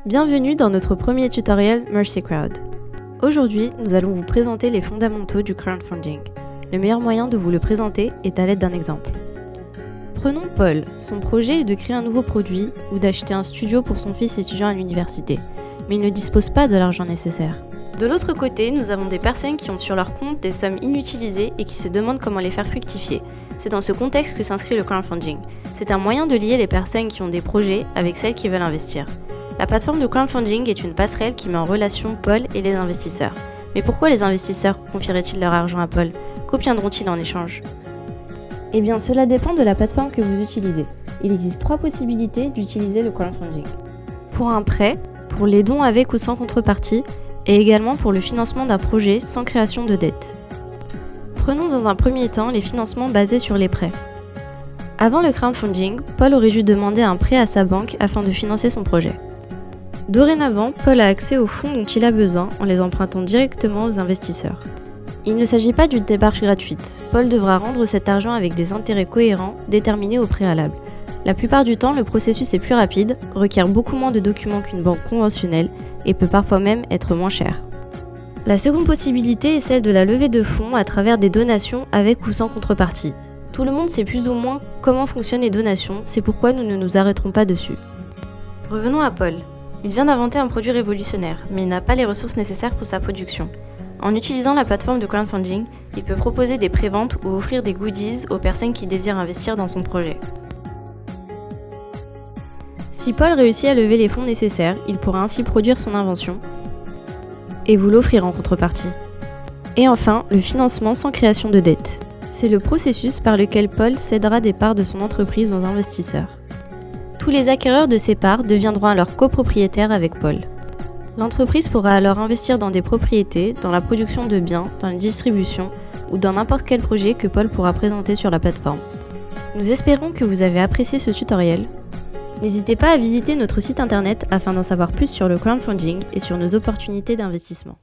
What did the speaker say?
Bienvenue dans notre premier tutoriel Mercy Crowd. Aujourd'hui, nous allons vous présenter les fondamentaux du crowdfunding. Le meilleur moyen de vous le présenter est à l'aide d'un exemple. Prenons Paul. Son projet est de créer un nouveau produit ou d'acheter un studio pour son fils étudiant à l'université, mais il ne dispose pas de l'argent nécessaire. De l'autre côté, nous avons des personnes qui ont sur leur compte des sommes inutilisées et qui se demandent comment les faire fructifier. C'est dans ce contexte que s'inscrit le crowdfunding. C'est un moyen de lier les personnes qui ont des projets avec celles qui veulent investir. La plateforme de crowdfunding est une passerelle qui met en relation Paul et les investisseurs. Mais pourquoi les investisseurs confieraient-ils leur argent à Paul? Qu'obtiendront-ils en échange? Eh bien, cela dépend de la plateforme que vous utilisez. Il existe 3 possibilités d'utiliser le crowdfunding. Pour un prêt, pour les dons avec ou sans contrepartie, et également pour le financement d'un projet sans création de dette. Prenons dans un premier temps les financements basés sur les prêts. Avant le crowdfunding, Paul aurait dû demander un prêt à sa banque afin de financer son projet. Dorénavant, Paul a accès aux fonds dont il a besoin en les empruntant directement aux investisseurs. Il ne s'agit pas d'une démarche gratuite. Paul devra rendre cet argent avec des intérêts cohérents déterminés au préalable. La plupart du temps, le processus est plus rapide, requiert beaucoup moins de documents qu'une banque conventionnelle et peut parfois même être moins cher. La seconde possibilité est celle de la levée de fonds à travers des donations avec ou sans contrepartie. Tout le monde sait plus ou moins comment fonctionnent les donations, c'est pourquoi nous ne nous arrêterons pas dessus. Revenons à Paul. Il vient d'inventer un produit révolutionnaire, mais il n'a pas les ressources nécessaires pour sa production. En utilisant la plateforme de crowdfunding, il peut proposer des préventes ou offrir des goodies aux personnes qui désirent investir dans son projet. Si Paul réussit à lever les fonds nécessaires, il pourra ainsi produire son invention et vous l'offrir en contrepartie. Et enfin, le financement sans création de dette. C'est le processus par lequel Paul cédera des parts de son entreprise aux investisseurs. Tous les acquéreurs de ces parts deviendront alors copropriétaires avec Paul. L'entreprise pourra alors investir dans des propriétés, dans la production de biens, dans la distribution ou dans n'importe quel projet que Paul pourra présenter sur la plateforme. Nous espérons que vous avez apprécié ce tutoriel. N'hésitez pas à visiter notre site internet afin d'en savoir plus sur le crowdfunding et sur nos opportunités d'investissement.